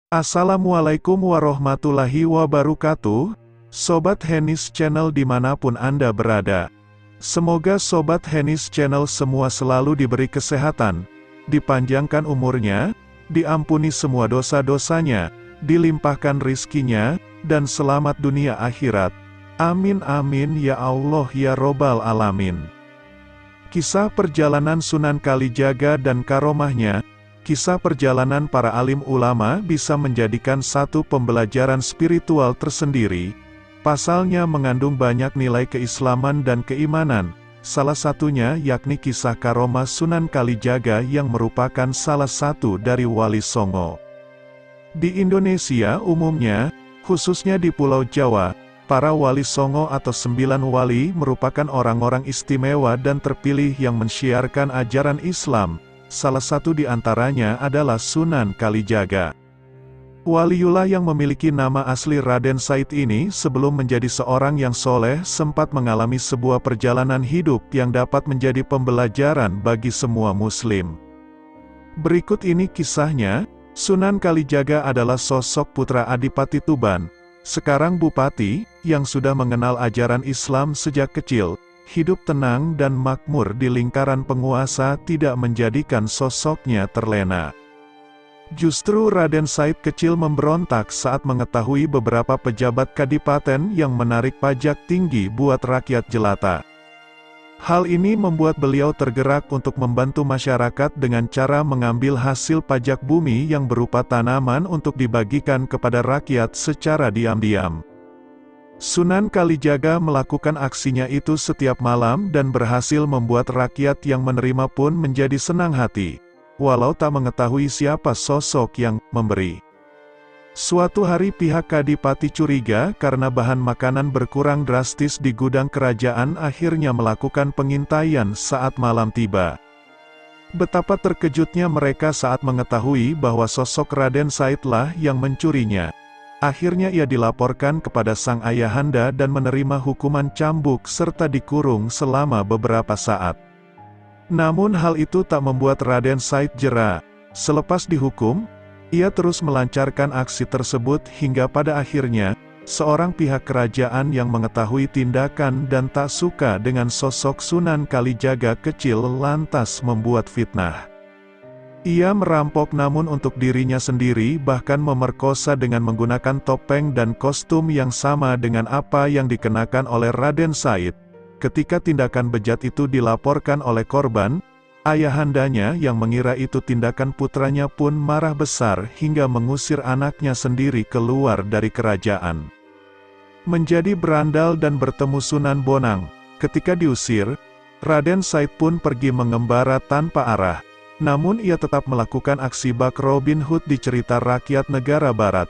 Assalamualaikum warahmatullahi wabarakatuh, Sobat Henis Channel dimanapun Anda berada. Semoga Sobat Henis Channel semua selalu diberi kesehatan, dipanjangkan umurnya, diampuni semua dosa-dosanya, dilimpahkan rizkinya, dan selamat dunia akhirat. Amin amin ya Allah ya Robbal Alamin. Kisah perjalanan Sunan Kalijaga dan karomahnya. Kisah perjalanan para alim ulama bisa menjadikan satu pembelajaran spiritual tersendiri. Pasalnya mengandung banyak nilai keislaman dan keimanan. Salah satunya yakni kisah karomah Sunan Kalijaga yang merupakan salah satu dari Wali Songo. Di Indonesia umumnya, khususnya di Pulau Jawa, para Wali Songo atau 9 wali merupakan orang-orang istimewa dan terpilih yang mensyiarkan ajaran Islam. Salah satu di antaranya adalah Sunan Kalijaga. Waliullah yang memiliki nama asli Raden Said ini sebelum menjadi seorang yang soleh sempat mengalami sebuah perjalanan hidup yang dapat menjadi pembelajaran bagi semua muslim. Berikut ini kisahnya. Sunan Kalijaga adalah sosok putra Adipati Tuban, sekarang Bupati, yang sudah mengenal ajaran Islam sejak kecil. Hidup tenang dan makmur di lingkaran penguasa tidak menjadikan sosoknya terlena. Justru Raden Said kecil memberontak saat mengetahui beberapa pejabat kadipaten yang menarik pajak tinggi buat rakyat jelata. Hal ini membuat beliau tergerak untuk membantu masyarakat dengan cara mengambil hasil pajak bumi yang berupa tanaman untuk dibagikan kepada rakyat secara diam-diam. Sunan Kalijaga melakukan aksinya itu setiap malam dan berhasil membuat rakyat yang menerima pun menjadi senang hati, walau tak mengetahui siapa sosok yang memberi. Suatu hari pihak Kadipati curiga karena bahan makanan berkurang drastis di gudang kerajaan, akhirnya melakukan pengintaian saat malam tiba. Betapa terkejutnya mereka saat mengetahui bahwa sosok Raden Saidlah yang mencurinya. Akhirnya ia dilaporkan kepada sang ayahanda dan menerima hukuman cambuk serta dikurung selama beberapa saat. Namun hal itu tak membuat Raden Said jera. Selepas dihukum, ia terus melancarkan aksi tersebut hingga pada akhirnya, seorang pihak kerajaan yang mengetahui tindakan dan tak suka dengan sosok Sunan Kalijaga kecil lantas membuat fitnah. Ia merampok namun untuk dirinya sendiri, bahkan memerkosa dengan menggunakan topeng dan kostum yang sama dengan apa yang dikenakan oleh Raden Said. Ketika tindakan bejat itu dilaporkan oleh korban, ayahandanya yang mengira itu tindakan putranya pun marah besar hingga mengusir anaknya sendiri keluar dari kerajaan. Menjadi berandal dan bertemu Sunan Bonang. Ketika diusir, Raden Said pun pergi mengembara tanpa arah. Namun ia tetap melakukan aksi bak Robin Hood di cerita rakyat negara barat.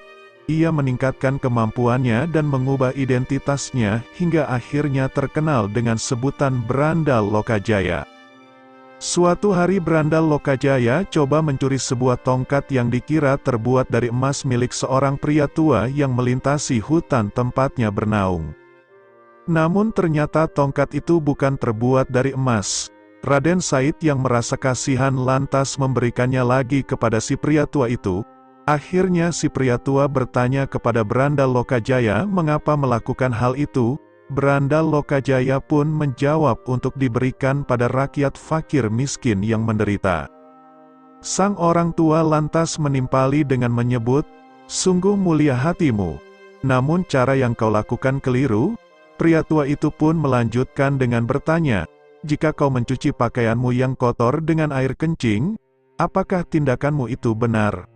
Ia meningkatkan kemampuannya dan mengubah identitasnya hingga akhirnya terkenal dengan sebutan Berandal Lokajaya. Suatu hari Berandal Lokajaya coba mencuri sebuah tongkat yang dikira terbuat dari emas milik seorang pria tua yang melintasi hutan tempatnya bernaung. Namun ternyata tongkat itu bukan terbuat dari emas. Raden Said yang merasa kasihan lantas memberikannya lagi kepada si pria tua itu. Akhirnya si pria tua bertanya kepada Berandal Lokajaya mengapa melakukan hal itu. Berandal Lokajaya pun menjawab untuk diberikan pada rakyat fakir miskin yang menderita. Sang orang tua lantas menimpali dengan menyebut, "Sungguh mulia hatimu. Namun cara yang kau lakukan keliru." Pria tua itu pun melanjutkan dengan bertanya, "Jika kau mencuci pakaianmu yang kotor dengan air kencing, apakah tindakanmu itu benar?"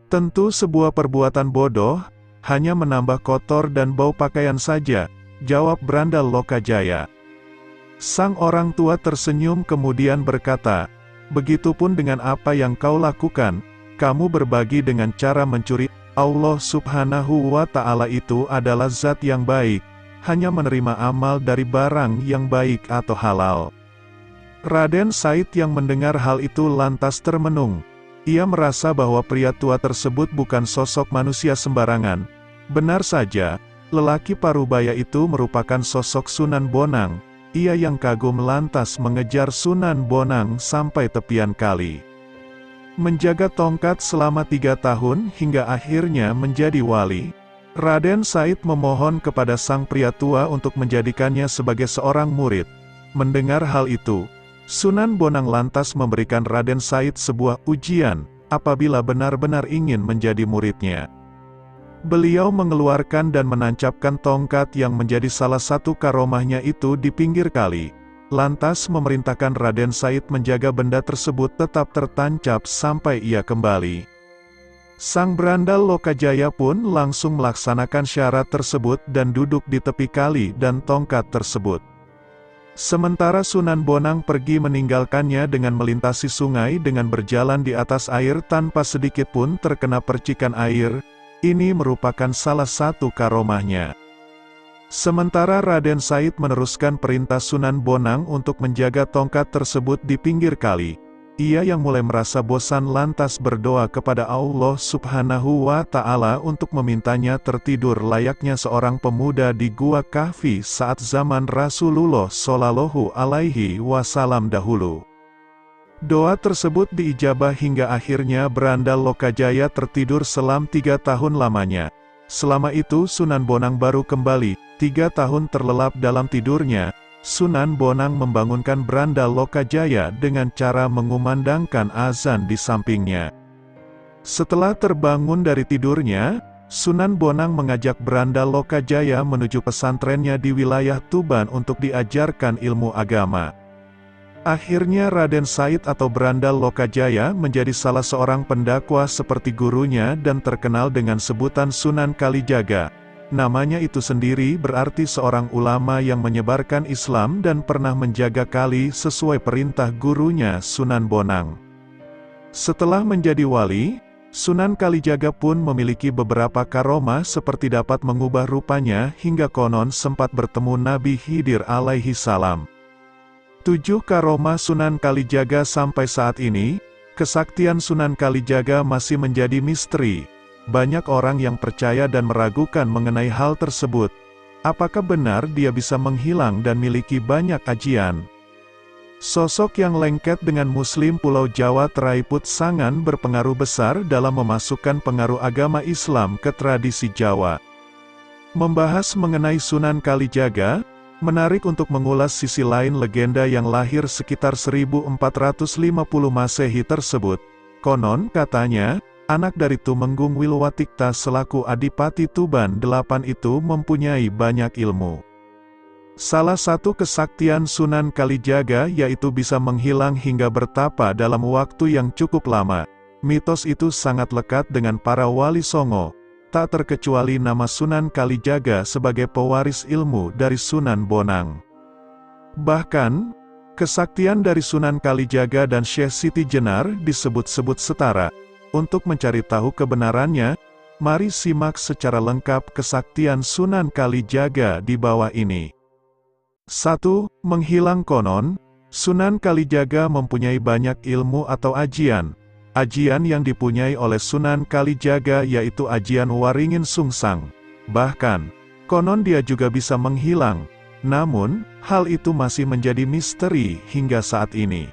"Tentu sebuah perbuatan bodoh, hanya menambah kotor dan bau pakaian saja," jawab Berandal Lokajaya. Sang orang tua tersenyum kemudian berkata, "Begitupun dengan apa yang kau lakukan, kamu berbagi dengan cara mencuri. Allah Subhanahu wa Ta'ala itu adalah zat yang baik, hanya menerima amal dari barang yang baik atau halal." Raden Said yang mendengar hal itu lantas termenung. Ia merasa bahwa pria tua tersebut bukan sosok manusia sembarangan. Benar saja, lelaki parubaya itu merupakan sosok Sunan Bonang. Ia yang kagum lantas mengejar Sunan Bonang sampai tepian kali. menjaga tongkat selama 3 tahun hingga akhirnya menjadi wali. Raden Said memohon kepada sang pria tua untuk menjadikannya sebagai seorang murid. Mendengar hal itu, Sunan Bonang lantas memberikan Raden Said sebuah ujian, apabila benar-benar ingin menjadi muridnya. Beliau mengeluarkan dan menancapkan tongkat yang menjadi salah satu karomahnya itu di pinggir kali. Lantas memerintahkan Raden Said menjaga benda tersebut tetap tertancap sampai ia kembali. Sang berandal Lokajaya pun langsung melaksanakan syarat tersebut dan duduk di tepi kali dan tongkat tersebut. Sementara Sunan Bonang pergi meninggalkannya dengan melintasi sungai dengan berjalan di atas air tanpa sedikit pun terkena percikan air. Ini merupakan salah satu karomahnya. Sementara Raden Said meneruskan perintah Sunan Bonang untuk menjaga tongkat tersebut di pinggir kali. Ia yang mulai merasa bosan lantas berdoa kepada Allah Subhanahu wa Ta'ala untuk memintanya tertidur layaknya seorang pemuda di Gua Kahfi saat zaman Rasulullah Shallallahu Alaihi Wasallam dahulu. Doa tersebut diijabah hingga akhirnya berandal Lokajaya tertidur selama 3 tahun lamanya. Selama itu Sunan Bonang baru kembali. 3 tahun terlelap dalam tidurnya, Sunan Bonang membangunkan berandal Lokajaya dengan cara mengumandangkan azan di sampingnya. Setelah terbangun dari tidurnya, Sunan Bonang mengajak berandal Lokajaya menuju pesantrennya di wilayah Tuban untuk diajarkan ilmu agama. Akhirnya Raden Said atau berandal Lokajaya menjadi salah seorang pendakwah seperti gurunya dan terkenal dengan sebutan Sunan Kalijaga. Namanya itu sendiri berarti seorang ulama yang menyebarkan Islam dan pernah menjaga kali sesuai perintah gurunya Sunan Bonang. Setelah menjadi wali, Sunan Kalijaga pun memiliki beberapa karomah seperti dapat mengubah rupanya hingga konon sempat bertemu Nabi Khidir alaihi salam. 7 karomah Sunan Kalijaga sampai saat ini, kesaktian Sunan Kalijaga masih menjadi misteri. Banyak orang yang percaya dan meragukan mengenai hal tersebut. Apakah benar dia bisa menghilang dan miliki banyak ajian? Sosok yang lengket dengan Muslim Pulau Jawa Traiput Sangan berpengaruh besar dalam memasukkan pengaruh agama Islam ke tradisi Jawa. Membahas mengenai Sunan Kalijaga, menarik untuk mengulas sisi lain legenda yang lahir sekitar 1450 Masehi tersebut. Konon katanya, anak dari Tumenggung Wilwatikta selaku Adipati Tuban 8 itu mempunyai banyak ilmu. Salah satu kesaktian Sunan Kalijaga yaitu bisa menghilang hingga bertapa dalam waktu yang cukup lama. Mitos itu sangat lekat dengan para wali songo, tak terkecuali nama Sunan Kalijaga sebagai pewaris ilmu dari Sunan Bonang. Bahkan, kesaktian dari Sunan Kalijaga dan Syekh Siti Jenar disebut-sebut setara. Untuk mencari tahu kebenarannya, mari simak secara lengkap kesaktian Sunan Kalijaga di bawah ini. 1. Menghilang konon, Sunan Kalijaga mempunyai banyak ilmu atau ajian. Ajian yang dipunyai oleh Sunan Kalijaga yaitu ajian Waringin Sungsang. Bahkan, konon dia juga bisa menghilang. Namun, hal itu masih menjadi misteri hingga saat ini.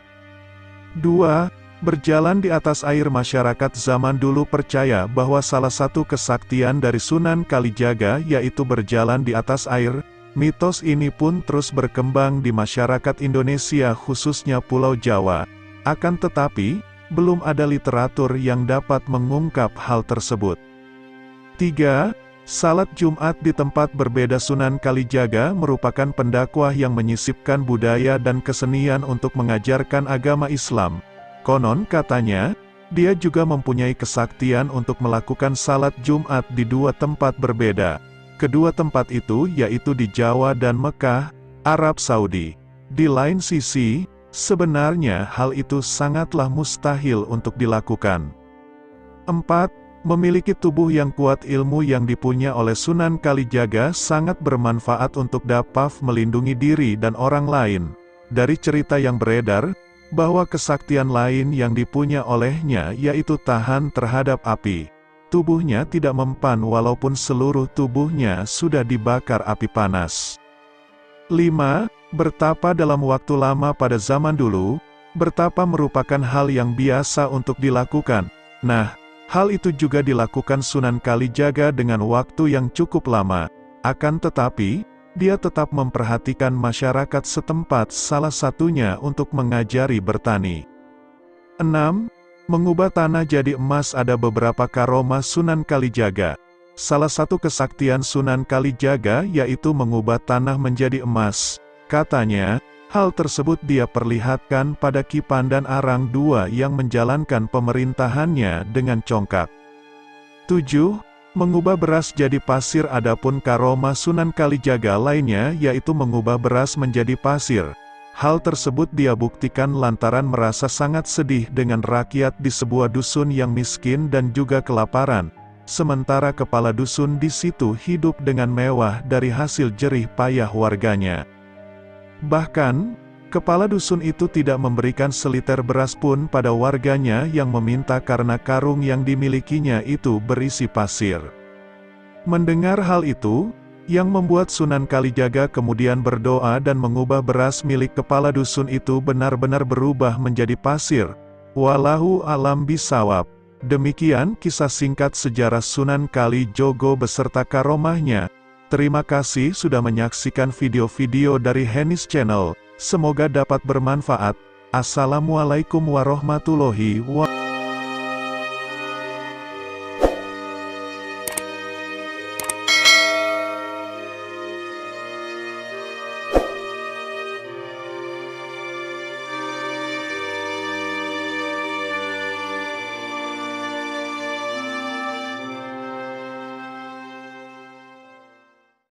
2. Berjalan di atas air. Masyarakat zaman dulu percaya bahwa salah satu kesaktian dari Sunan Kalijaga yaitu berjalan di atas air. Mitos ini pun terus berkembang di masyarakat Indonesia khususnya Pulau Jawa. Akan tetapi, belum ada literatur yang dapat mengungkap hal tersebut. 3. Salat Jumat di tempat berbeda. Sunan Kalijaga merupakan pendakwah yang menyisipkan budaya dan kesenian untuk mengajarkan agama Islam. Konon katanya, dia juga mempunyai kesaktian untuk melakukan salat Jumat di 2 tempat berbeda. Kedua tempat itu yaitu di Jawa dan Mekah, Arab Saudi. Di lain sisi, sebenarnya hal itu sangatlah mustahil untuk dilakukan. 4. Memiliki tubuh yang kuat. Ilmu yang dipunya oleh Sunan Kalijaga sangat bermanfaat untuk dapat melindungi diri dan orang lain. Dari cerita yang beredar, bahwa kesaktian lain yang dipunya olehnya yaitu tahan terhadap api. Tubuhnya tidak mempan walaupun seluruh tubuhnya sudah dibakar api panas. 5. Bertapa dalam waktu lama. Pada zaman dulu, Bertapa merupakan hal yang biasa untuk dilakukan. Nah, hal itu juga dilakukan Sunan Kalijaga dengan waktu yang cukup lama. Akan tetapi, dia tetap memperhatikan masyarakat setempat, salah satunya untuk mengajari bertani. 6. Mengubah tanah jadi emas. Ada beberapa karomah Sunan Kalijaga. Salah satu kesaktian Sunan Kalijaga yaitu mengubah tanah menjadi emas. Katanya, hal tersebut dia perlihatkan pada Ki Pandan Arang II yang menjalankan pemerintahannya dengan congkak. 7. Mengubah beras jadi pasir. Adapun karomah Sunan Kalijaga lainnya yaitu mengubah beras menjadi pasir. Hal tersebut dia buktikan lantaran merasa sangat sedih dengan rakyat di sebuah dusun yang miskin dan juga kelaparan. Sementara kepala dusun di situ hidup dengan mewah dari hasil jerih payah warganya. Bahkan, kepala dusun itu tidak memberikan seliter beras pun pada warganya yang meminta karena karung yang dimilikinya itu berisi pasir. Mendengar hal itu, yang membuat Sunan Kalijaga kemudian berdoa dan mengubah beras milik kepala dusun itu benar-benar berubah menjadi pasir. Wallahu a'lam bishawab. Demikian kisah singkat sejarah Sunan Kalijogo beserta karomahnya. Terima kasih sudah menyaksikan video-video dari Hennis Channel. Semoga dapat bermanfaat. Assalamualaikum warahmatullahi wabarakatuh.